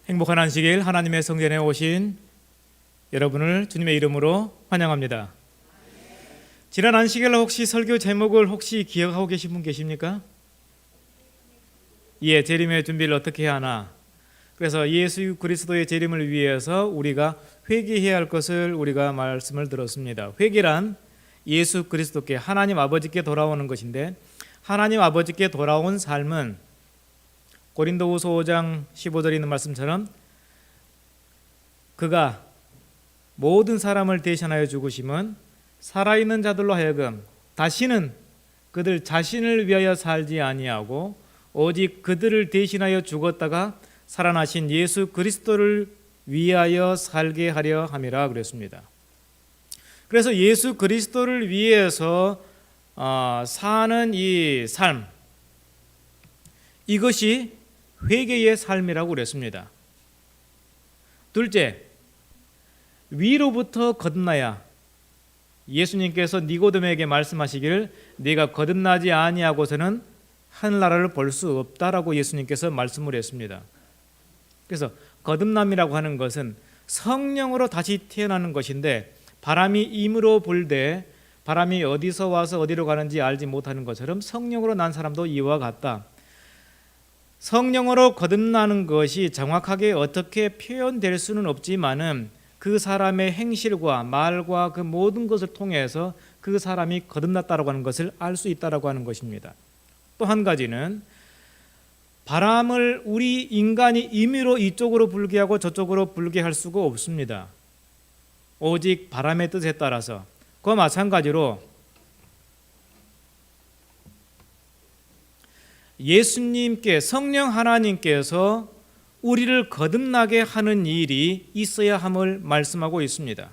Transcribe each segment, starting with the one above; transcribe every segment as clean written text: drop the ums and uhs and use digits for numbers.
행복한 안식일 하나님의 성전에 오신 여러분을 주님의 이름으로 환영합니다. 지난 안식일 혹시 설교 제목을 혹시 기억하고 계신 분 계십니까? 예, 재림의 준비를 어떻게 해야 하나? 그래서 예수 그리스도의 재림을 위해서 우리가 회개해야 할 것을 우리가 말씀을 들었습니다. 회개란 예수 그리스도께 하나님 아버지께 돌아오는 것인데, 하나님 아버지께 돌아온 삶은 고린도후서 5장 15절에 있는 말씀처럼 그가 모든 사람을 대신하여 죽으심은 살아있는 자들로 하여금 다시는 그들 자신을 위하여 살지 아니하고 오직 그들을 대신하여 죽었다가 살아나신 예수 그리스도를 위하여 살게 하려 함이라 그랬습니다. 그래서 예수 그리스도를 위해서 사는 이 삶, 이것이 회개의 삶이라고 그랬습니다. 둘째, 위로부터 거듭나야. 예수님께서 니고데모에게 말씀하시기를 네가 거듭나지 아니하고서는 하늘나라를 볼 수 없다라고 예수님께서 말씀을 했습니다. 그래서 거듭남이라고 하는 것은 성령으로 다시 태어나는 것인데, 바람이 임으로 불되 바람이 어디서 와서 어디로 가는지 알지 못하는 것처럼 성령으로 난 사람도 이와 같다. 성령으로 거듭나는 것이 정확하게 어떻게 표현될 수는 없지만은 그 사람의 행실과 말과 그 모든 것을 통해서 그 사람이 거듭났다라고 하는 것을 알 수 있다라고 하는 것입니다. 또 한 가지는 바람을 우리 인간이 임의로 이쪽으로 불게 하고 저쪽으로 불게 할 수가 없습니다. 오직 바람의 뜻에 따라서. 그와 마찬가지로 예수님께, 성령 하나님께서 우리를 거듭나게 하는 일이 있어야 함을 말씀하고 있습니다.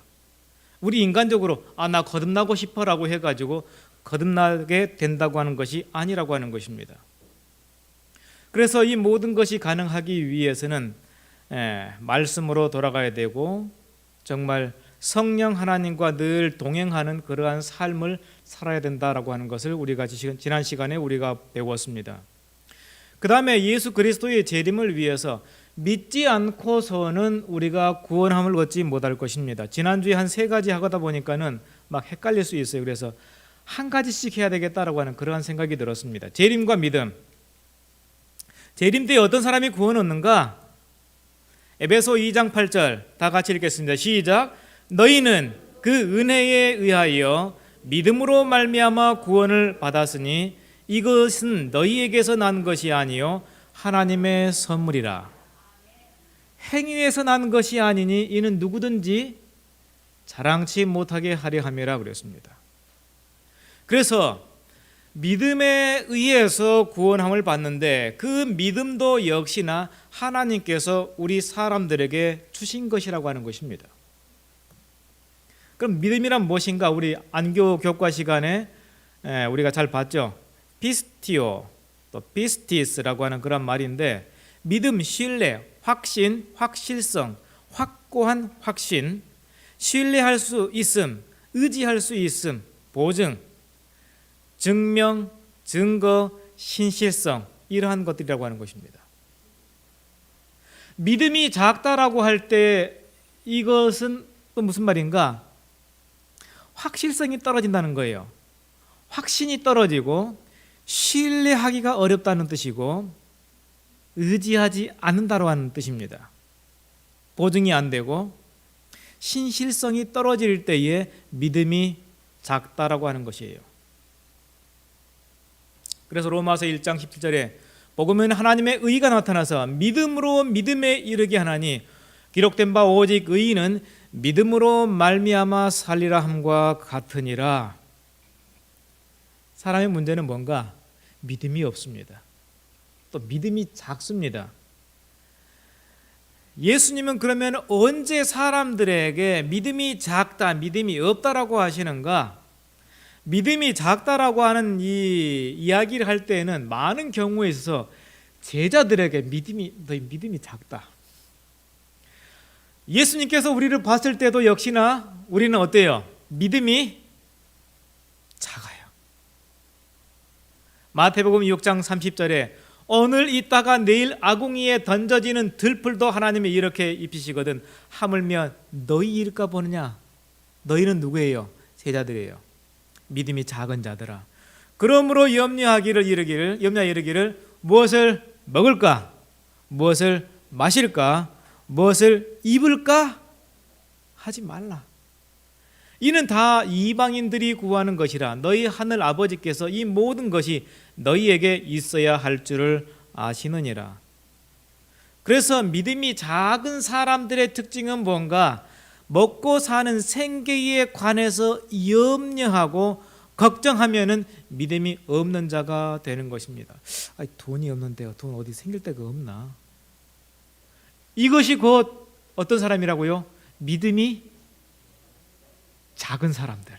우리 인간적으로 나 거듭나고 싶어라고 해가지고 거듭나게 된다고 하는 것이 아니라고 하는 것입니다. 그래서 이 모든 것이 가능하기 위해서는 말씀으로 돌아가야 되고 정말 성령 하나님과 늘 동행하는 그러한 삶을 살아야 된다라고 하는 것을 우리가 지난 시간에 우리가 배웠습니다. 그 다음에 예수 그리스도의 재림을 위해서 믿지 않고서는 우리가 구원함을 얻지 못할 것입니다. 지난주에 한 3가지 하다 보니까는 막 헷갈릴 수 있어요. 그래서 한 가지씩 해야 되겠다라고 하는 그러한 생각이 들었습니다. 재림과 믿음. 재림 때에 어떤 사람이 구원 얻는가? 에베소 2장 8절 다 같이 읽겠습니다. 시작. 너희는 그 은혜에 의하여 믿음으로 말미암아 구원을 받았으니 이것은 너희에게서 난 것이 아니요 하나님의 선물이라. 행위에서 난 것이 아니니 이는 누구든지 자랑치 못하게 하려 함이라 그랬습니다. 그래서 믿음에 의해서 구원함을 받는데 그 믿음도 역시나 하나님께서 우리 사람들에게 주신 것이라고 하는 것입니다. 그럼 믿음이란 무엇인가? 우리 안교 교과 시간에 우리가 잘 봤죠. 피스티오, 또 피스티스라고 하는 그런 말인데, 믿음, 신뢰, 확신, 확실성, 확고한 확신, 신뢰할 수 있음, 의지할 수 있음, 보증, 증명, 증거, 신실성, 이러한 것들이라고 하는 것입니다. 믿음이 작다라고 할 때 이것은 또 무슨 말인가? 확실성이 떨어진다는 거예요. 확신이 떨어지고 신뢰하기가 어렵다는 뜻이고 의지하지 않는다고 하는 뜻입니다. 보증이 안 되고 신실성이 떨어질 때에 믿음이 작다라고 하는 것이에요. 그래서 로마서 1장 17절에 복음은 하나님의 의가 나타나서 믿음으로 믿음에 이르게 하나니 기록된 바 오직 의인은 믿음으로 말미암아 살리라 함과 같으니라. 사람의 문제는 뭔가? 믿음이 없습니다. 또 믿음이 작습니다. 예수님은 그러면 언제 사람들에게 믿음이 작다, 믿음이 없다라고 하시는가? 믿음이 작다라고 하는 이 이야기를 할 때에는 많은 경우에 있어서 제자들에게 너희 믿음이 작다. 예수님께서 우리를 봤을 때도 역시나 우리는 어때요? 믿음이 작아요. 마태복음 6장 30절에 오늘 있다가 내일 아궁이에 던져지는 들풀도 하나님이 이렇게 입히시거든 하물며 너희일까 보느냐. 너희는 누구예요? 제자들이에요. 믿음이 작은 자들아. 그러므로 염려하기를 이르기를 무엇을 먹을까? 무엇을 마실까? 무엇을 입을까? 하지 말라. 이는 다 이방인들이 구하는 것이라. 너희 하늘 아버지께서 이 모든 것이 너희에게 있어야 할 줄을 아시느니라. 그래서 믿음이 작은 사람들의 특징은 뭔가? 먹고 사는 생계에 관해서 염려하고 걱정하면은 믿음이 없는 자가 되는 것입니다. 돈이 없는데요. 돈 어디 생길 데가 없나? 이것이 곧 어떤 사람이라고요? 믿음이 작은 사람들.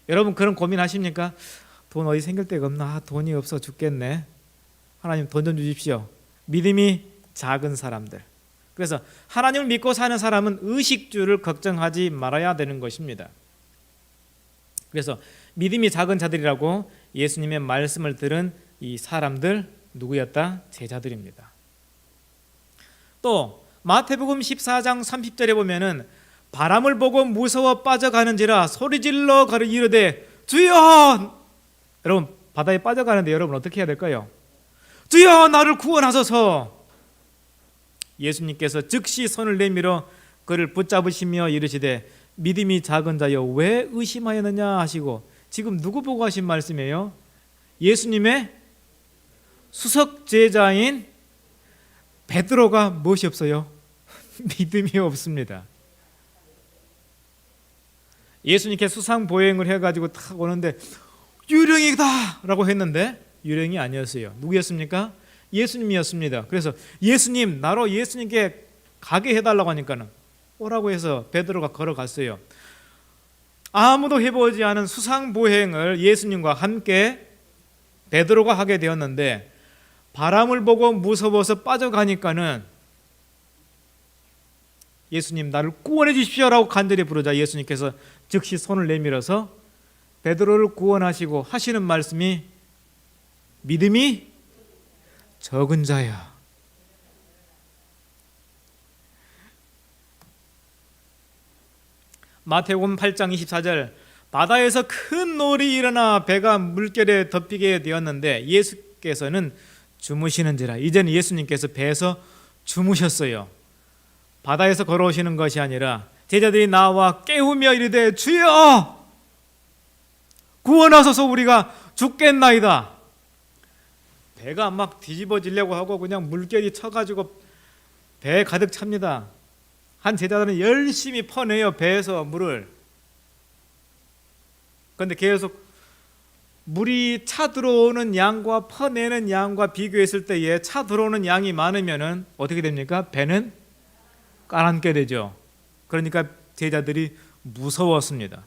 여러분 그런 고민하십니까? 돈 어디 생길 데가 없나? 돈이 없어 죽겠네. 하나님 돈 좀 주십시오. 믿음이 작은 사람들. 그래서 하나님을 믿고 사는 사람은 의식주를 걱정하지 말아야 되는 것입니다. 그래서 믿음이 작은 자들이라고 예수님의 말씀을 들은 이 사람들 누구였다? 제자들입니다. 또 마태복음 14장 30절에 보면은 바람을 보고 무서워 빠져가는지라 소리질러 이르되 주여! 여러분 바다에 빠져가는데 여러분 어떻게 해야 될까요? 주여 나를 구원하소서. 예수님께서 즉시 손을 내밀어 그를 붙잡으시며 이르시되 믿음이 작은 자여 왜 의심하였느냐 하시고, 지금 누구 보고 하신 말씀이에요? 예수님의 수석 제자인 베드로가 무엇이 없어요? 믿음이 없습니다. 예수님께 수상보행을 해가지고 탁 오는데 유령이다 라고 했는데 유령이 아니었어요. 누구였습니까? 예수님이었습니다. 그래서 예수님, 나로 예수님께 가게 해달라고 하니까는 오라고 해서 베드로가 걸어갔어요. 아무도 해보지 않은 수상보행을 예수님과 함께 베드로가 하게 되었는데 바람을 보고 무서워서 빠져가니까는 예수님 나를 구원해 주십시오라고 간절히 부르자 예수님께서 즉시 손을 내밀어서 베드로를 구원하시고 하시는 말씀이 믿음이 적은 자야. 마태복음 8장 24절 바다에서 큰 노을이 일어나 배가 물결에 덮이게 되었는데 예수께서는 주무시는지라. 이제는 예수님께서 배에서 주무셨어요. 바다에서 걸어오시는 것이 아니라 제자들이 나와 깨우며 이르되 주여 구원하소서 우리가 죽겠나이다. 배가 막 뒤집어지려고 하고 그냥 물결이 쳐가지고 배에 가득 찹니다. 한 제자들은 열심히 퍼내요. 배에서 물을. 그런데 계속 물이 차 들어오는 양과 퍼내는 양과 비교했을 때에 차 들어오는 양이 많으면은 어떻게 됩니까? 배는 가라앉게 되죠. 그러니까 제자들이 무서웠습니다.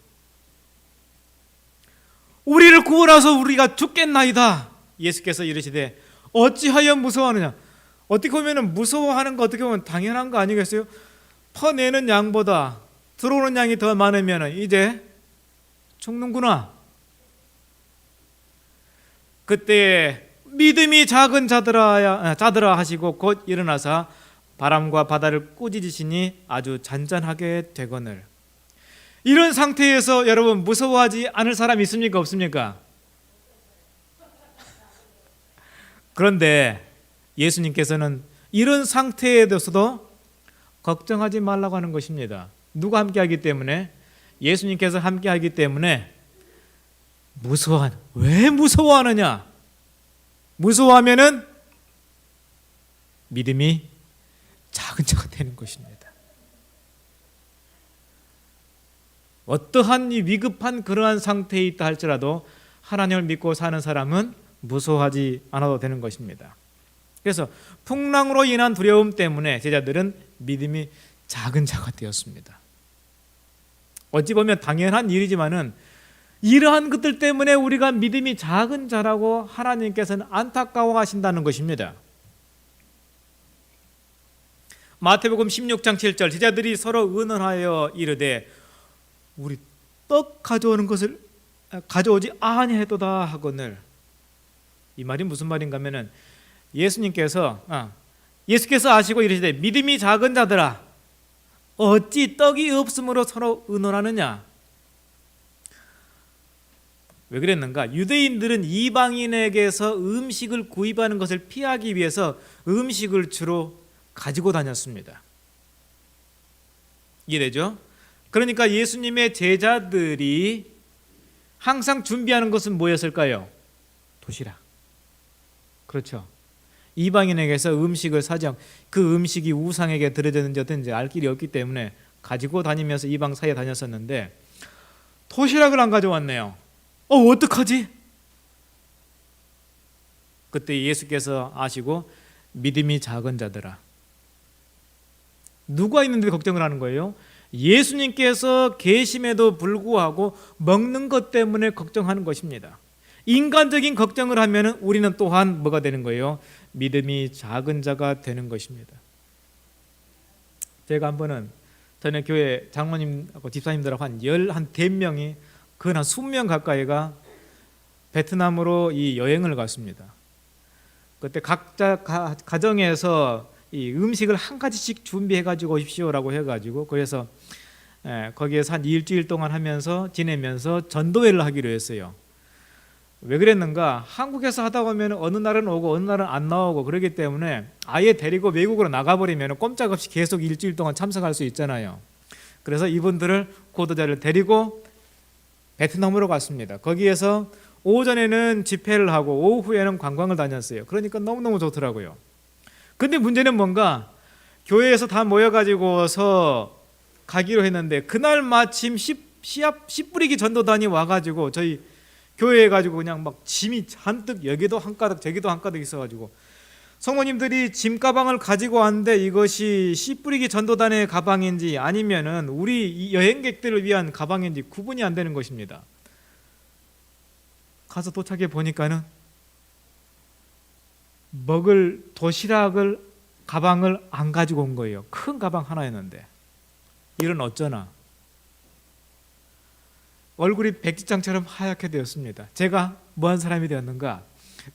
우리를 구원하소 우리가 죽겠나이다. 예수께서 이르시되 어찌하여 무서워하느냐. 어떻게 보면 무서워하는 거 어떻게 보면 당연한 거 아니겠어요? 퍼내는 양보다 들어오는 양이 더 많으면 이제 죽는구나. 그때 믿음이 작은 자들아 하시고 곧 일어나사 바람과 바다를 꾸짖으시니 아주 잔잔하게 되거늘. 이런 상태에서 여러분 무서워하지 않을 사람 있습니까? 없습니까? 그런데 예수님께서는 이런 상태에 대해서도 걱정하지 말라고 하는 것입니다. 누가 함께하기 때문에? 예수님께서 함께하기 때문에 왜 무서워하느냐? 무서워하면은 믿음이 작은 자가 되는 것입니다. 어떠한 이 위급한 그러한 상태에 있다 할지라도 하나님을 믿고 사는 사람은 무서워하지 않아도 되는 것입니다. 그래서 풍랑으로 인한 두려움 때문에 제자들은 믿음이 작은 자가 되었습니다. 어찌 보면 당연한 일이지만은 이러한 것들 때문에 우리가 믿음이 작은 자라고 하나님께서는 안타까워하신다는 것입니다. 마태복음 16장 7절 제자들이 서로 의논하여 이르되 우리 떡 가져오는 것을 가져오지 아니하였도다 하거늘. 이 말이 무슨 말인가 하면은 예수께서 아시고 이르시되 믿음이 작은 자들아 어찌 떡이 없으므로 서로 의논하느냐. 왜 그랬는가? 유대인들은 이방인에게서 음식을 구입하는 것을 피하기 위해서 음식을 주로 가지고 다녔습니다. 이해되죠? 그러니까 예수님의 제자들이 항상 준비하는 것은 뭐였을까요? 도시락. 그렇죠. 이방인에게서 음식을 사지 않고 그 음식이 우상에게 드려졌는지 어떤지 알 길이 없기 때문에 가지고 다니면서 이방 사이에 다녔었는데 도시락을 안 가져왔네요. 어떡하지? 그때 예수께서 아시고 믿음이 작은 자들아. 누가 있는데 걱정을 하는 거예요? 예수님께서 계심에도 불구하고 먹는 것 때문에 걱정하는 것입니다. 인간적인 걱정을 하면 우리는 또한 뭐가 되는 거예요? 믿음이 작은 자가 되는 것입니다. 제가 한 번은 저희 교회 장로님하고 집사님들하고 한 10명이 한 20명 가까이가 베트남으로 이 여행을 갔습니다. 그때 각자 가정에서 이 음식을 한 가지씩 준비해 가지고 오십시오라고 해가지고 그래서 거기에서 한 일주일 동안 하면서 지내면서 전도회를 하기로 했어요. 왜 그랬는가? 한국에서 하다 보면 어느 날은 오고 어느 날은 안 나오고 그러기 때문에 아예 데리고 외국으로 나가버리면 꼼짝없이 계속 일주일 동안 참석할 수 있잖아요. 그래서 이분들을 고도자를 데리고 베트남으로 갔습니다. 거기에서 오전에는 집회를 하고 오후에는 관광을 다녔어요. 그러니까 너무너무 좋더라고요. 근데 문제는 뭔가 교회에서 다 모여가지고서 가기로 했는데 그날 마침 씨 뿌리기 전도단이 와가지고 저희 교회에 가지고 그냥 막 짐이 잔뜩 여기도 한 가득 저기도 한 가득 있어가지고 성모님들이 짐 가방을 가지고 왔는데 이것이 씨 뿌리기 전도단의 가방인지 아니면은 우리 여행객들을 위한 가방인지 구분이 안 되는 것입니다. 가서 도착해 보니까는 먹을 도시락을 가방을 안 가지고 온 거예요. 큰 가방 하나였는데 이런 어쩌나 얼굴이 백지장처럼 하얗게 되었습니다. 제가 뭐한 사람이 되었는가?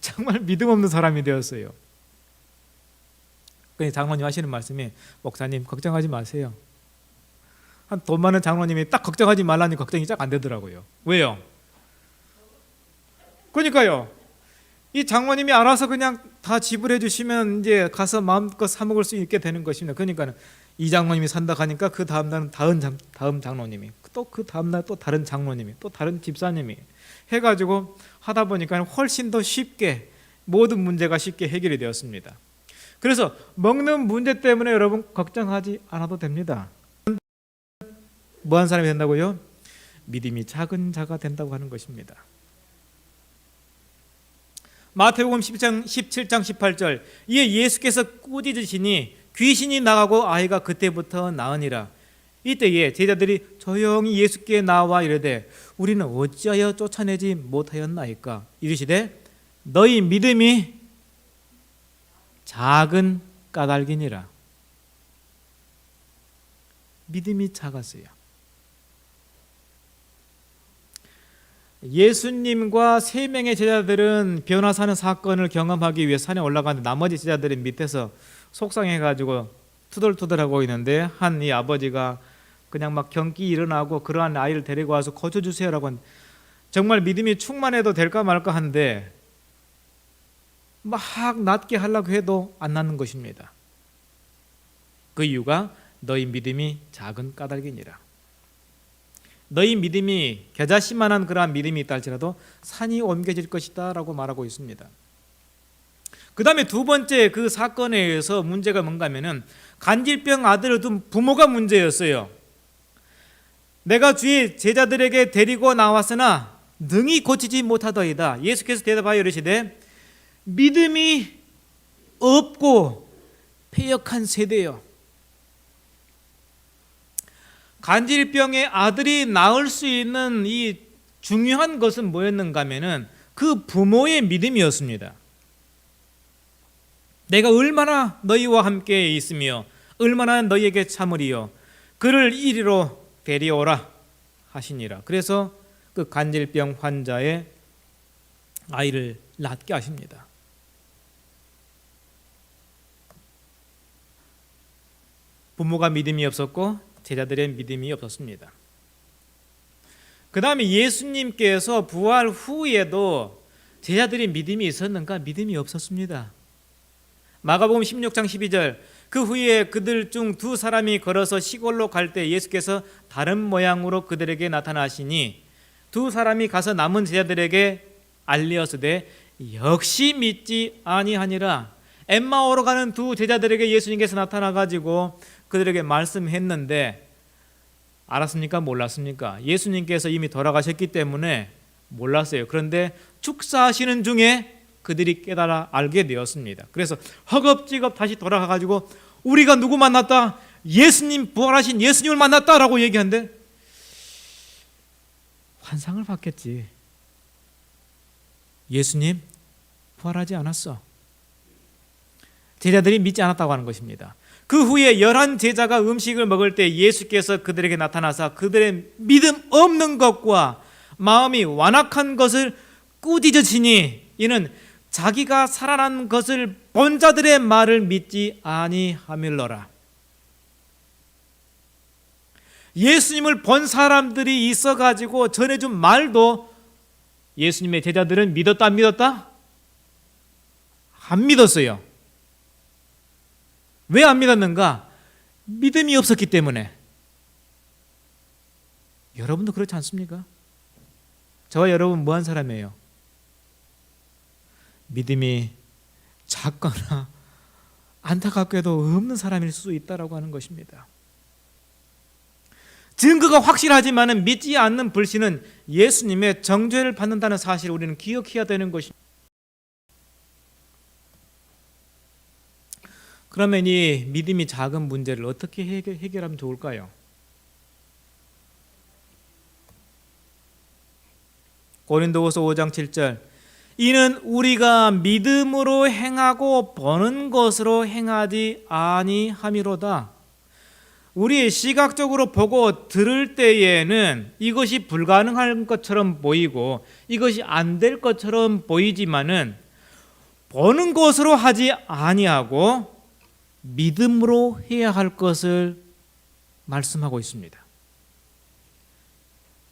정말 믿음 없는 사람이 되었어요. 그러니 장로님 하시는 말씀이 목사님 걱정하지 마세요. 한 돈 많은 장로님이 딱 걱정하지 말라니 걱정이 쫙 안 되더라고요. 왜요? 그러니까요. 이 장로님이 알아서 그냥 다 지불해 주시면 이제 가서 마음껏 사 먹을 수 있게 되는 것입니다. 그러니까 이 장로님이 산다 하니까 그 다음 날은 다음 장로님이 또 그 다음 날 또 다른 장로님이 또 다른 집사님이 해가지고 하다 보니까 훨씬 더 쉽게 모든 문제가 쉽게 해결이 되었습니다. 그래서 먹는 문제 때문에 여러분 걱정하지 않아도 됩니다. 뭐한 사람이 된다고요? 믿음이 작은 자가 된다고 하는 것입니다. 마태복음 17장 18절 이에 예수께서 꾸짖으시니 귀신이 나가고 아이가 그때부터 나으니라. 이때에 제자들이 조용히 예수께 나와 이르되 우리는 어찌하여 쫓아내지 못하였나이까. 이르시되 너희 믿음이 작은 까닭이니라. 믿음이 작았어요. 예수님과 3명의 제자들은 변화사는 사건을 경험하기 위해 산에 올라가는데 나머지 제자들은 밑에서 속상해가지고 투덜투덜하고 있는데 한 이 아버지가 그냥 막 경기 일어나고 그러한 아이를 데리고 와서 고쳐주세요라고 정말 믿음이 충만해도 될까 말까 한데 막 낫게 하려고 해도 안 낫는 것입니다. 그 이유가 너희 믿음이 작은 까닭이니라. 너희 믿음이 겨자씨만한 그러한 믿음이 있다 할지라도 산이 옮겨질 것이다 라고 말하고 있습니다. 그 다음에 두 번째 그 사건에 의해서 문제가 뭔가 하면은 간질병 아들을 둔 부모가 문제였어요. 내가 주의 제자들에게 데리고 나왔으나 능히 고치지 못하더이다. 예수께서 대답하여 이르시되 믿음이 없고 패역한 세대요. 간질병의 아들이 낳을 수 있는 이 중요한 것은 뭐였는가 하면은 그 부모의 믿음이었습니다. 내가 얼마나 너희와 함께 있으며 얼마나 너희에게 참으리요 그를 이리로 데려오라 하시니라. 그래서 그 간질병 환자의 아이를 낫게 하십니다. 부모가 믿음이 없었고 제자들의 믿음이 없었습니다. 그 다음에 예수님께서 부활 후에도 제자들이 믿음이 있었는가? 믿음이 없었습니다. 마가복음 16장 12절, 그 후에 그들 중 두 사람이 걸어서 시골로 갈 때 예수께서 다른 모양으로 그들에게 나타나시니 두 사람이 가서 남은 제자들에게 알리었으되 역시 믿지 아니하니라. 엠마오로 가는 두 제자들에게 예수님께서 나타나가지고 그들에게 말씀했는데 알았습니까? 몰랐습니까? 예수님께서 이미 돌아가셨기 때문에 몰랐어요. 그런데 축사하시는 중에 그들이 깨달아 알게 되었습니다. 그래서 허겁지겁 다시 돌아가가지고 우리가 누구 만났다? 예수님, 부활하신 예수님을 만났다라고 얘기하는데 환상을 봤겠지. 예수님 부활하지 않았어. 제자들이 믿지 않았다고 하는 것입니다. 그 후에 11 제자가 음식을 먹을 때 예수께서 그들에게 나타나사 그들의 믿음 없는 것과 마음이 완악한 것을 꾸짖으시니 이는 자기가 살아난 것을 본 자들의 말을 믿지 아니하밀러라. 예수님을 본 사람들이 있어가지고 전해준 말도 예수님의 제자들은 믿었다 안 믿었다? 안 믿었어요. 왜 안 믿었는가? 믿음이 없었기 때문에. 여러분도 그렇지 않습니까? 저와 여러분 뭐한 사람이에요? 믿음이 작거나 안타깝게도 없는 사람일 수 있다라고 하는 것입니다. 증거가 확실하지만 믿지 않는 불신은 예수님의 정죄를 받는다는 사실을 우리는 기억해야 되는 것입니다. 그러면 이 믿음이 작은 문제를 어떻게 해결하면 좋을까요? 고린도후서 5장 7절, 이는 우리가 믿음으로 행하고 보는 것으로 행하지 아니함이로다. 우리 시각적으로 보고 들을 때에는 이것이 불가능한 것처럼 보이고 이것이 안 될 것처럼 보이지만은 보는 것으로 하지 아니하고 믿음으로 해야 할 것을 말씀하고 있습니다.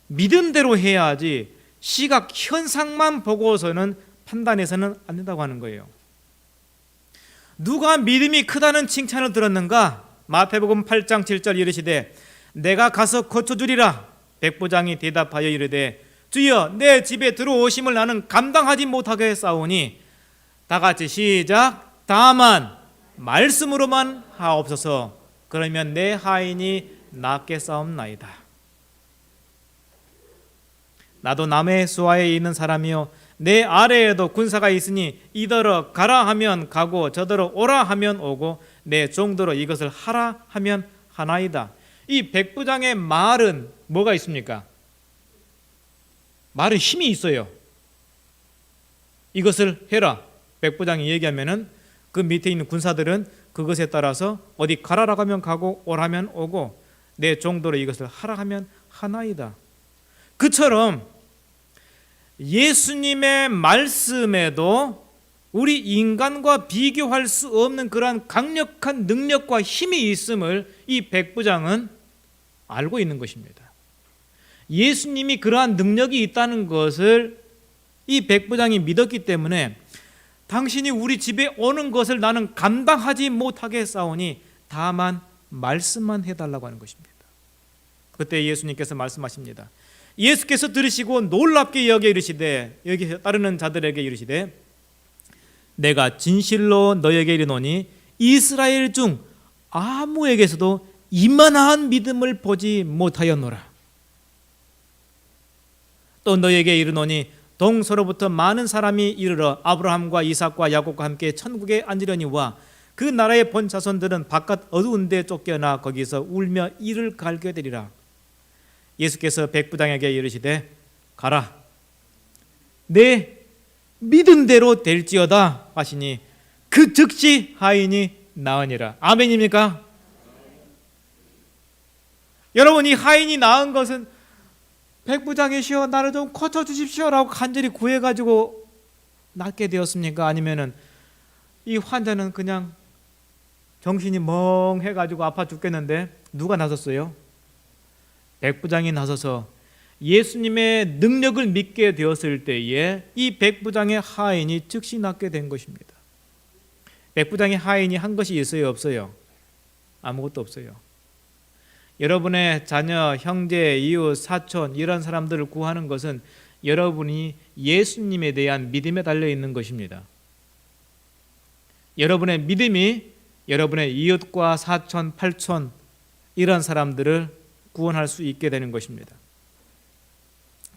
믿음대로 해야지 시각 현상만 보고서는 판단해서는 안 된다고 하는 거예요. 누가 믿음이 크다는 칭찬을 들었는가? 마태복음 8장 7절 이르시되 내가 가서 고쳐주리라. 백부장이 대답하여 이르되 주여 내 집에 들어오심을 나는 감당하지 못하게 싸우니 다 같이 시작. 다만 말씀으로만 하옵소서. 그러면 내 하인이 낫게 싸움나이다. 나도 남의 수하에 있는 사람이요 내 아래에도 군사가 있으니 이더러 가라 하면 가고 저더러 오라 하면 오고 내 종더러 이것을 하라 하면 하나이다. 이 백부장의 말은 뭐가 있습니까? 말은 힘이 있어요. 이것을 해라. 백부장이 얘기하면은 그 밑에 있는 군사들은 그것에 따라서 어디 가라라고 하면 가고 오라면 오고 내 종더러 이것을 하라 하면 하나이다. 그처럼 예수님의 말씀에도 우리 인간과 비교할 수 없는 그러한 강력한 능력과 힘이 있음을 이 백부장은 알고 있는 것입니다. 예수님이 그러한 능력이 있다는 것을 이 백부장이 믿었기 때문에 당신이 우리 집에 오는 것을 나는 감당하지 못하게 싸우니 다만 말씀만 해달라고 하는 것입니다. 그때 예수님께서 말씀하십니다. 예수께서 들으시고 놀랍게 여겨 이르시되 여기 따르는 자들에게 이르시되 내가 진실로 너에게 이르노니 이스라엘 중 아무에게서도 이만한 믿음을 보지 못하였노라. 또 너에게 이르노니 동서로부터 많은 사람이 이르러 아브라함과 이삭과 야곱과 함께 천국에 앉으려니와 그 나라의 본 자손들은 바깥 어두운 데 쫓겨나 거기서 울며 이를 갈게 되리라. 예수께서 백부장에게 이르시되 가라 내 믿은 대로 될지어다 하시니 그 즉시 하인이 나으니라. 아멘입니까? 여러분, 이 하인이 나은 것은 백부장이시여 나를 좀 고쳐주십시오라고 간절히 구해가지고 낫게 되었습니까? 아니면은 이 환자는 그냥 정신이 멍해가지고 아파 죽겠는데 누가 나섰어요? 백부장이 나서서 예수님의 능력을 믿게 되었을 때에 이 백부장의 하인이 즉시 낫게 된 것입니다. 백부장의 하인이 한 것이 있어요, 없어요? 아무것도 없어요. 여러분의 자녀, 형제, 이웃, 사촌 이런 사람들을 구하는 것은 여러분이 예수님에 대한 믿음에 달려 있는 것입니다. 여러분의 믿음이 여러분의 이웃과 사촌, 팔촌 이런 사람들을 구원할 수 있게 되는 것입니다.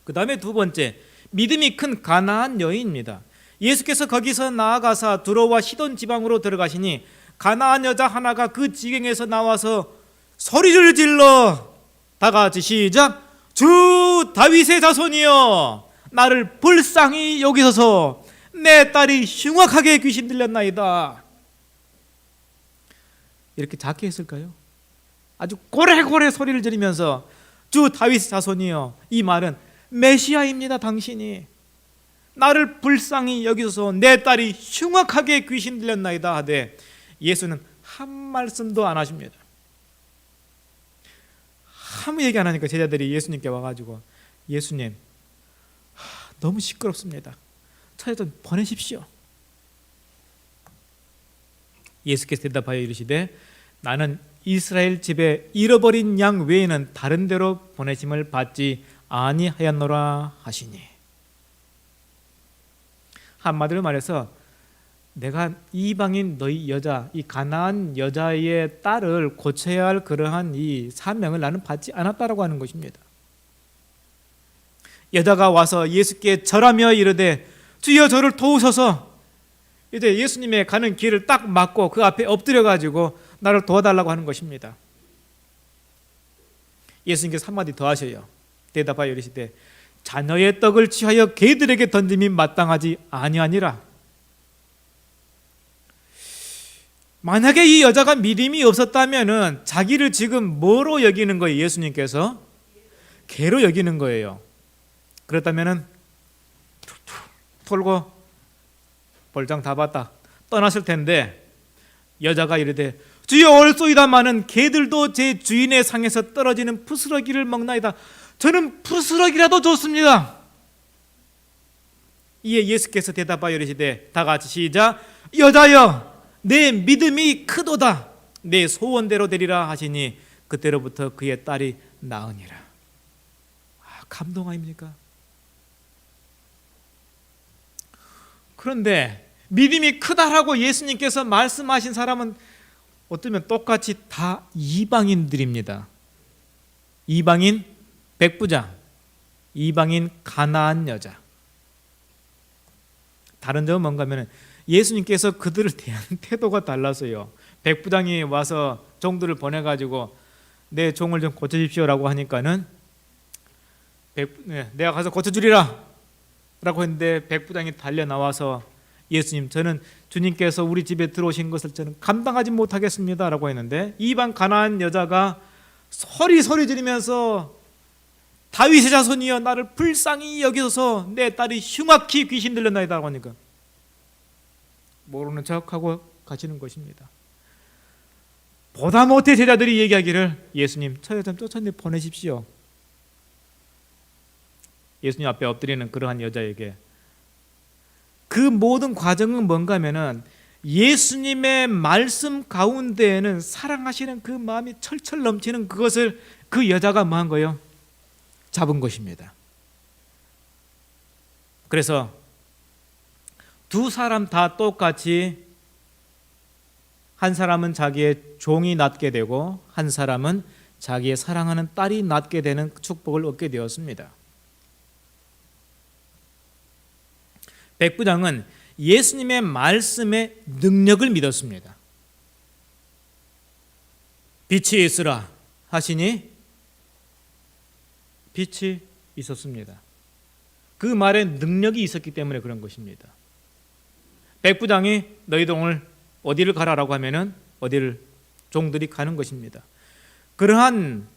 그 다음에 두 번째, 믿음이 큰 가나안 여인입니다. 예수께서 거기서 나아가사 두로와 시돈 지방으로 들어가시니 가나안 여자 하나가 그 지경에서 나와서 소리를 질러, 다 같이 시작, 주 다윗의 자손이여 나를 불쌍히 여기소서, 내 딸이 흉악하게 귀신 들렸나이다. 이렇게 작게 했을까요? 아주 고래고래 소리를 지르면서 주 다윗의 자손이여, 이 말은 메시아입니다. 당신이 나를 불쌍히 여기소서, 내 딸이 흉악하게 귀신 들렸나이다 하되 예수는 한 말씀도 안 하십니다. 아무 얘기 안 하니까 제자들이 예수님께 와가지고 예수님, 너무 시끄럽습니다. 차례좀 보내십시오. 예수께서 대답하여 이르시되 나는 이스라엘 집에 잃어버린 양 외에는 다른 데로 보내심을 받지 아니하였노라 하시니, 한마디로 말해서 내가 이방인 너희 여자, 이 가나안 여자의 딸을 고쳐야 할 그러한 이 사명을 나는 받지 않았다라고 하는 것입니다. 여자가 와서 예수께 절하며 이르되 주여 저를 도우소서. 이제 예수님의 가는 길을 딱 막고 그 앞에 엎드려 가지고 나를 도와달라고 하는 것입니다. 예수님께서 한마디 더 하셔요. 대답하여 이르시되 자녀의 떡을 취하여 개들에게 던짐이 마땅하지 아니하니라. 만약에 이 여자가 믿음이 없었다면은 자기를 지금 뭐로 여기는 거예요? 예수님께서 개로 여기는 거예요. 그렇다면은 털고 볼장 다 봤다 떠났을 텐데, 여자가 이르되 주여 올소이다마는 개들도 제 주인의 상에서 떨어지는 푸스러기를 먹나이다. 저는 푸스러기라도 좋습니다. 이에 예수께서 대답하여 이르시되 다 같이 시작, 여자여 내 믿음이 크도다, 내 소원대로 되리라 하시니 그때로부터 그의 딸이 나으니라. 감동 아닙니까? 그런데 믿음이 크다라고 예수님께서 말씀하신 사람은 어쩌면 똑같이 다 이방인들입니다. 이방인 백부장, 이방인 가나안 여자. 다른 점은 뭔가 하면 예수님께서 그들을 대하는 태도가 달라서요. 백부장이 와서 종들을 보내가지고 내 종을 좀 고쳐주십시오라고 하니까는 내가 가서 고쳐주리라 라고 했는데 백부장이 달려 나와서 예수님, 저는 주님께서 우리 집에 들어오신 것을 저는 감당하지 못하겠습니다 라고 했는데, 이방 가나안 여자가 소리 지르면서 다윗의 자손이여 나를 불쌍히 여기소서, 내 딸이 흉악히 귀신 들렸나이다 라고 하니까 모르는 척하고 가시는 것입니다. 보다 못해 제자들이 얘기하기를 예수님, 저 여자 쫓아내 보내십시오. 예수님 앞에 엎드리는 그러한 여자에게 그 모든 과정은 뭔가 하면은 예수님의 말씀 가운데에는 사랑하시는 그 마음이 철철 넘치는 그것을 그 여자가 뭐 한 거예요? 잡은 것입니다. 그래서 두 사람 다 똑같이, 한 사람은 자기의 종이 낫게 되고 한 사람은 자기의 사랑하는 딸이 낫게 되는 축복을 얻게 되었습니다. 백부장은 예수님의 말씀의 능력을 믿었습니다. 빛이 있으라 하시니 빛이 있었습니다. 그 말에 능력이 있었기 때문에 그런 것입니다. 백부장이 너희 동을 어디를 가라라고 하면은 어디를 종들이 가는 것입니다. 그러한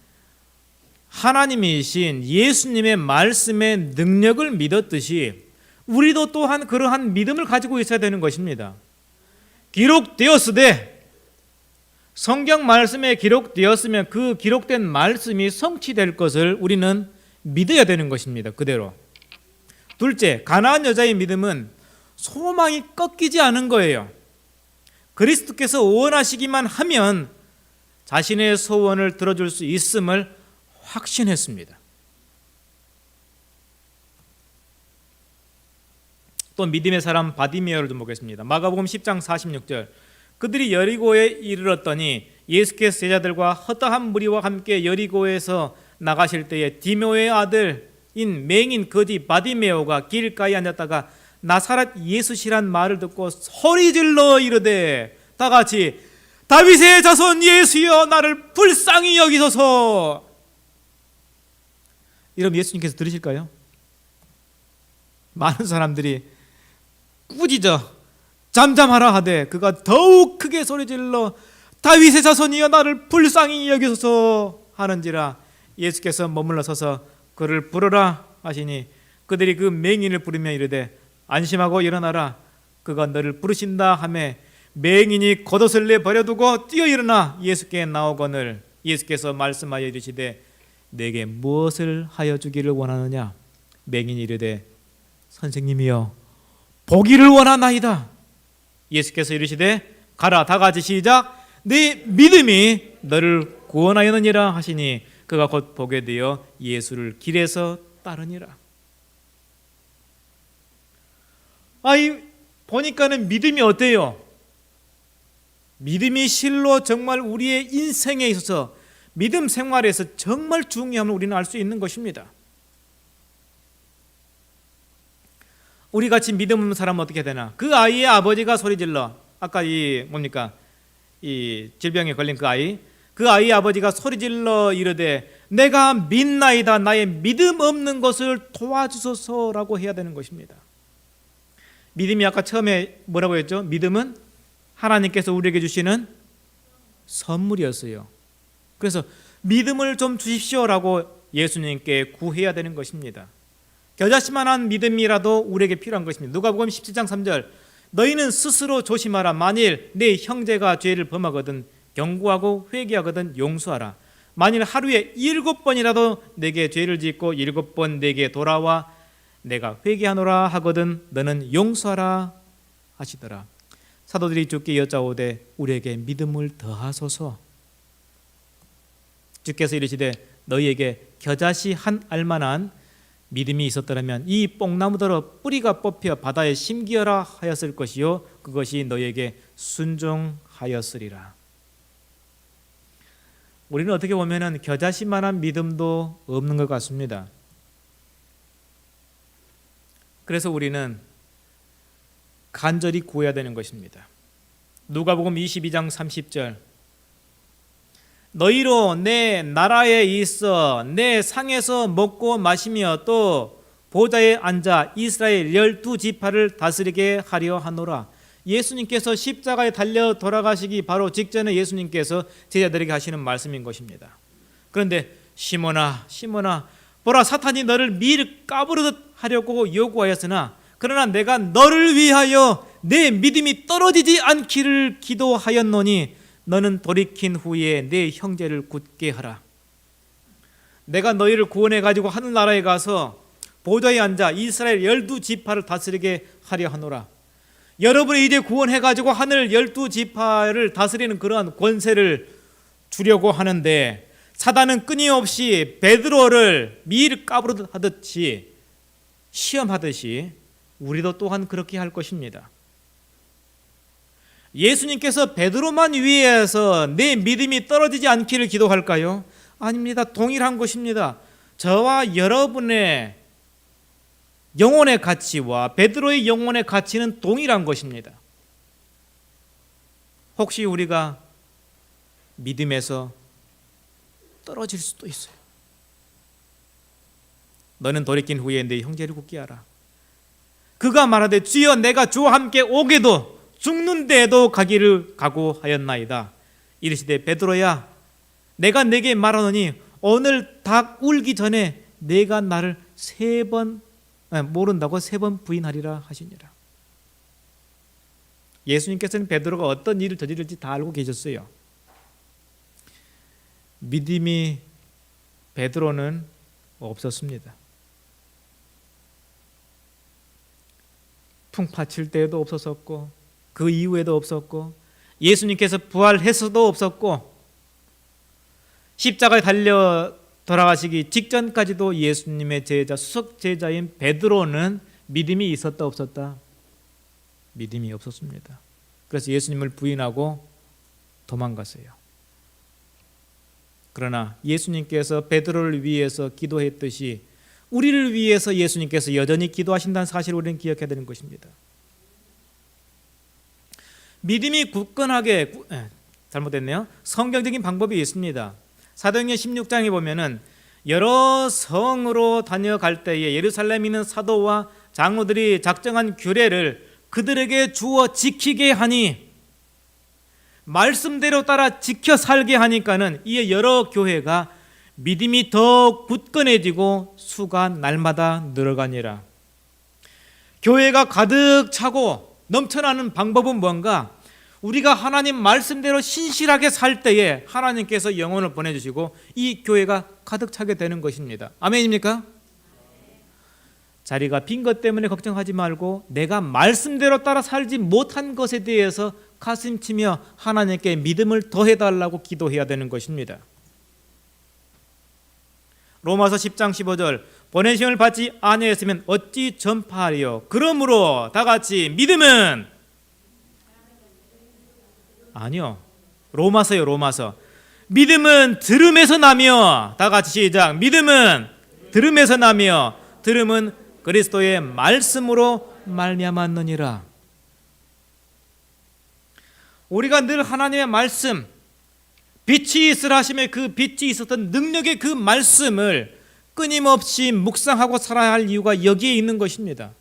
하나님이신 예수님의 말씀의 능력을 믿었듯이 우리도 또한 그러한 믿음을 가지고 있어야 되는 것입니다. 기록되었으되, 성경 말씀에 기록되었으면 그 기록된 말씀이 성취될 것을 우리는 믿어야 되는 것입니다. 그대로. 둘째, 가나안 여자의 믿음은 소망이 꺾이지 않은 거예요. 그리스도께서 원하시기만 하면 자신의 소원을 들어줄 수 있음을 확신했습니다. 또 믿음의 사람 바디메어를 좀 보겠습니다. 마가복음 10장 46절. 그들이 여리고에 이르렀더니 예수께서 제자들과 허다한 무리와 함께 여리고에서 나가실 때에 디메오의 아들인 맹인 거지 바디메오가 길가에 앉았다가 나사렛 예수시란 말을 듣고 소리질러 이르되, 다 같이 다윗의 자손 예수여 나를 불쌍히 여기소서. 이러면 예수님께서 들으실까요? 많은 사람들이 꾸짖어 잠잠하라 하되 그가 더욱 크게 소리질러 다윗의 자손이여 나를 불쌍히 여기소서 하는지라 예수께서 머물러 서서 그를 부르라 하시니 그들이 그 맹인을 부르며 이르되 안심하고 일어나라 그가 너를 부르신다 하매 맹인이 겉옷을 내버려두고 뛰어 일어나 예수께 나오거늘 예수께서 말씀하여 이르시되 내게 무엇을 하여 주기를 원하느냐. 맹인이 이르되 선생님이여 보기를 원하나이다. 예수께서 이르시되 가라. 다 같이 시작. 네 믿음이 너를 구원하였느니라 하시니 그가 곧 보게 되어 예수를 길에서 따르니라. 보니까는 믿음이 어때요? 믿음이 실로 정말 우리의 인생에 있어서 믿음 생활에서 정말 중요함을 우리는 알 수 있는 것입니다. 우리 같이 믿음 없는 사람은 어떻게 되나? 그 아이의 아버지가 소리질러, 아까 이 질병에 걸린 그 아이의 아버지가 소리질러 이르되 내가 믿나이다 나의 믿음 없는 것을 도와주소서라고 해야 되는 것입니다. 믿음이 아까 처음에 뭐라고 했죠? 믿음은 하나님께서 우리에게 주시는 선물이었어요. 그래서 믿음을 좀 주십시오라고 예수님께 구해야 되는 것입니다. 겨자씨만한 믿음이라도 우리에게 필요한 것입니다. 누가복음 17장 3절 너희는 스스로 조심하라. 만일 내 형제가 죄를 범하거든 경고하고 회개하거든 용서하라. 만일 하루에 7번이라도 내게 죄를 짓고 7번 내게 돌아와 내가 회개하노라 하거든 너는 용서하라 하시더라. 사도들이 주께 여짜오되 우리에게 믿음을 더하소서. 주께서 이르시되 너희에게 겨자씨 한 알만한 믿음이 있었더라면 이 뽕나무더러 뿌리가 뽑혀 바다에 심기어라 하였을 것이요 그것이 너희에게 순종하였으리라. 우리는 어떻게 보면 겨자씨만한 믿음도 없는 것 같습니다. 그래서 우리는 간절히 구해야 되는 것입니다. 누가복음 22장 30절 너희로 내 나라에 있어 내 상에서 먹고 마시며 또 보좌에 앉아 이스라엘 12지파를 다스리게 하려 하노라. 예수님께서 십자가에 달려 돌아가시기 바로 직전에 예수님께서 제자들에게 하시는 말씀인 것입니다. 그런데 시몬아 시몬아 보라 사탄이 너를 밀 까부르듯 하려고 요구하였으나 그러나 내가 너를 위하여 내 믿음이 떨어지지 않기를 기도하였노니 너는 돌이킨 후에 내 형제를 굳게 하라. 내가 너희를 구원해 가지고 하늘나라에 가서 보좌에 앉아 이스라엘 12지파를 다스리게 하려 하노라. 여러분이 이제 구원해 가지고 하늘 12지파를 다스리는 그러한 권세를 주려고 하는데 사단은 끊임없이 베드로를 밀 까부르듯 하듯이 시험하듯이 우리도 또한 그렇게 할 것입니다. 예수님께서 베드로만 위해서 내 믿음이 떨어지지 않기를 기도할까요? 아닙니다. 동일한 것입니다. 저와 여러분의 영혼의 가치와 베드로의 영혼의 가치는 동일한 것입니다. 혹시 우리가 믿음에서 떨어질 수도 있어요. 너는 돌이킨 후에 내 형제를 굳게 하라. 그가 말하되 주여 내가 주와 함께 오게도 죽는 데에도 가기를 각오하였나이다. 이르시되 베드로야 내가 네게 말하노니 오늘 닭 울기 전에 네가 나를 3번 모른다고 3번 부인하리라 하시니라. 예수님께서는 베드로가 어떤 일을 저지를지 다 알고 계셨어요. 믿음이 베드로는 없었습니다. 풍파 칠 때에도 없었고 그 이후에도 없었고 예수님께서 부활해서도 없었고 십자가에 달려 돌아가시기 직전까지도 예수님의 제자, 수석 제자인 베드로는 믿음이 있었다 없었다? 믿음이 없었습니다. 그래서 예수님을 부인하고 도망갔어요. 그러나 예수님께서 베드로를 위해서 기도했듯이 우리를 위해서 예수님께서 여전히 기도하신다는 사실을 우리는 기억해야 되는 것입니다. 믿음이 굳건하게 잘못됐네요. 성경적인 방법이 있습니다. 사도행전 16장에 보면은 여러 성으로 다녀갈 때에 예루살렘에 있는 사도와 장로들이 작정한 규례를 그들에게 주어 지키게 하니 말씀대로 따라 지켜 살게 하니까는 이에 여러 교회가 믿음이 더 굳건해지고 수가 날마다 늘어가니라. 교회가 가득 차고 넘쳐나는 방법은 뭔가? 우리가 하나님 말씀대로 신실하게 살 때에 하나님께서 영혼을 보내주시고 이 교회가 가득 차게 되는 것입니다. 아멘입니까? 자리가 빈 것 때문에 걱정하지 말고 내가 말씀대로 따라 살지 못한 것에 대해서 가슴치며 하나님께 믿음을 더해달라고 기도해야 되는 것입니다. 로마서 10장 15절 보내심을 받지 아니했으면 어찌 전파하리요. 그러므로 다 같이 믿음은 아니요. 로마서요. 로마서. 믿음은 들음에서 나며 다 같이 시작. 믿음은 들음에서 나며 들음은 그리스도의 말씀으로 말미암았느니라. 우리가 늘 하나님의 말씀, 빛이 있으라 하심에 그 빛이 있었던 능력의 그 말씀을 끊임없이 묵상하고 살아야 할 이유가 여기에 있는 것입니다.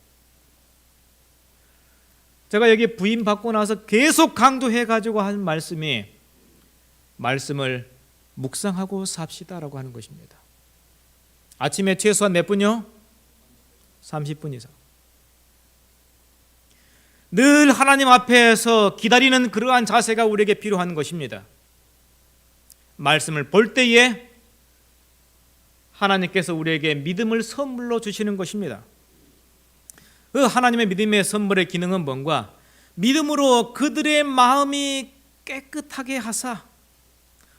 제가 여기 부임받고 나서 계속 강조해가지고 한 말씀이 말씀을 묵상하고 삽시다라고 하는 것입니다. 아침에 최소한 몇 분요? 30분 이상. 늘 하나님 앞에서 기다리는 그러한 자세가 우리에게 필요한 것입니다. 말씀을 볼 때에 하나님께서 우리에게 믿음을 선물로 주시는 것입니다. 그 하나님의 믿음의 선물의 기능은 뭔가? 믿음으로 그들의 마음이 깨끗하게 하사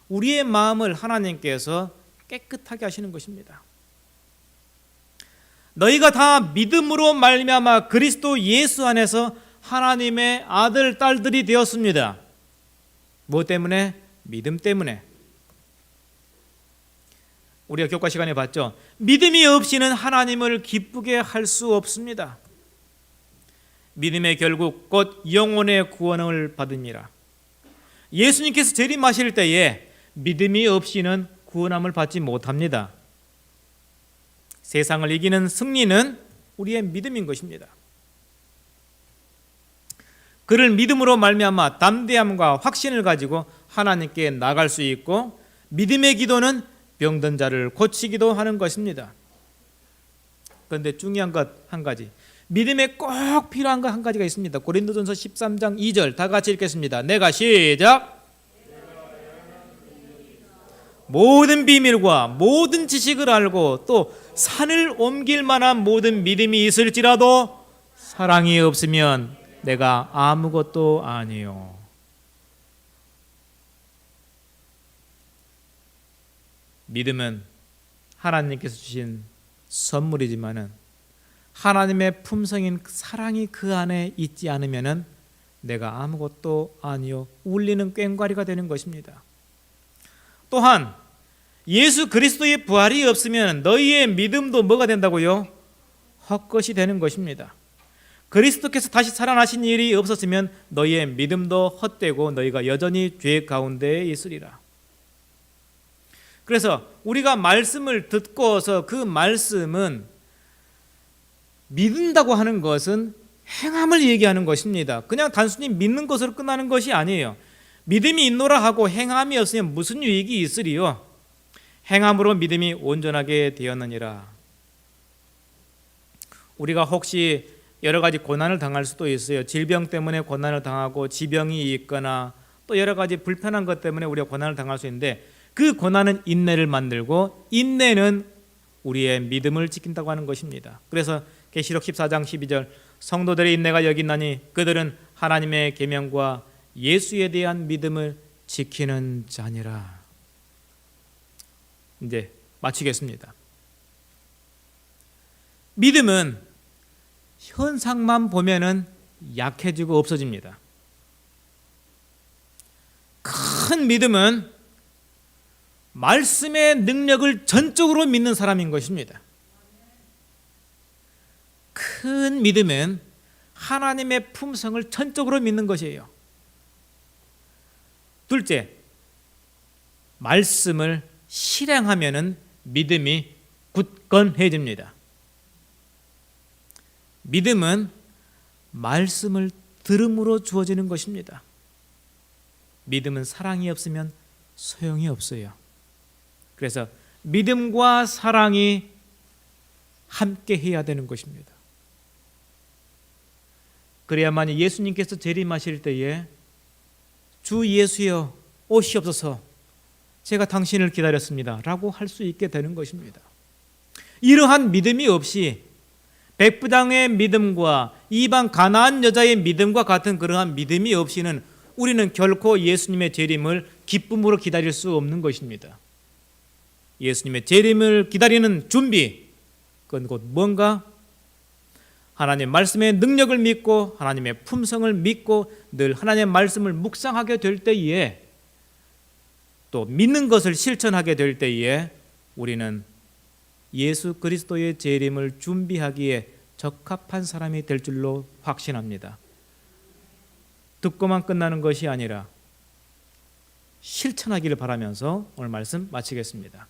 우리의 마음을 하나님께서 깨끗하게 하시는 것입니다. 너희가 다 믿음으로 말미암아 그리스도 예수 안에서 하나님의 아들, 딸들이 되었습니다. 뭐 때문에? 믿음 때문에. 우리가 교과 시간에 봤죠. 믿음이 없이는 하나님을 기쁘게 할 수 없습니다. 믿음의 결국 곧 영혼의 구원을 받으니라. 예수님께서 재림하실 때에 믿음이 없이는 구원함을 받지 못합니다. 세상을 이기는 승리는 우리의 믿음인 것입니다. 그를 믿음으로 말미암아 담대함과 확신을 가지고 하나님께 나갈 수 있고 믿음의 기도는 병든 자를 고치기도 하는 것입니다. 그런데 중요한 것 한 가지, 믿음에 꼭 필요한 것 한 가지가 있습니다. 고린도전서 13장 2절 다 같이 읽겠습니다. 내가 시작. 모든 비밀과 모든 지식을 알고 또 산을 옮길 만한 모든 믿음이 있을지라도 사랑이 없으면 내가 아무것도 아니요. 믿음은 하나님께서 주신 선물이지만은 하나님의 품성인 사랑이 그 안에 있지 않으면은 내가 아무것도 아니요 울리는 꽹과리가 되는 것입니다. 또한 예수 그리스도의 부활이 없으면 너희의 믿음도 뭐가 된다고요? 헛것이 되는 것입니다. 그리스도께서 다시 살아나신 일이 없었으면 너희의 믿음도 헛되고 너희가 여전히 죄 가운데에 있으리라. 그래서 우리가 말씀을 듣고서 그 말씀은 믿는다고 하는 것은 행함을 얘기하는 것입니다. 그냥 단순히 믿는 것으로 끝나는 것이 아니에요. 믿음이 있노라 하고 행함이 없으면 무슨 유익이 있으리요? 행함으로 믿음이 온전하게 되었느니라. 우리가 혹시 여러 가지 고난을 당할 수도 있어요. 질병 때문에 고난을 당하고 지병이 있거나 또 여러 가지 불편한 것 때문에 우리가 고난을 당할 수 있는데 그 고난은 인내를 만들고 인내는 우리의 믿음을 지킨다고 하는 것입니다. 그래서 계시록 14장 12절 성도들의 인내가 여기 있나니 그들은 하나님의 계명과 예수에 대한 믿음을 지키는 자니라. 이제 마치겠습니다. 믿음은 현상만 보면은 약해지고 없어집니다. 큰 믿음은 말씀의 능력을 전적으로 믿는 사람인 것입니다. 큰 믿음은 하나님의 품성을 전적으로 믿는 것이에요. 둘째, 말씀을 실행하면은 믿음이 굳건해집니다. 믿음은 말씀을 들음으로 주어지는 것입니다. 믿음은 사랑이 없으면 소용이 없어요. 그래서 믿음과 사랑이 함께 해야 되는 것입니다. 그래야만 예수님께서 재림하실 때에 주 예수여 오시옵소서 제가 당신을 기다렸습니다 라고 할 수 있게 되는 것입니다. 이러한 믿음이 없이 백부장의 믿음과 이방 가나안 여자의 믿음과 같은 그러한 믿음이 없이는 우리는 결코 예수님의 재림을 기쁨으로 기다릴 수 없는 것입니다. 예수님의 재림을 기다리는 준비, 그건 곧 뭔가? 하나님의 말씀의 능력을 믿고 하나님의 품성을 믿고 늘 하나님의 말씀을 묵상하게 될 때에 또 믿는 것을 실천하게 될 때에 우리는 예수 그리스도의 재림을 준비하기에 적합한 사람이 될 줄로 확신합니다. 듣고만 끝나는 것이 아니라 실천하기를 바라면서 오늘 말씀 마치겠습니다.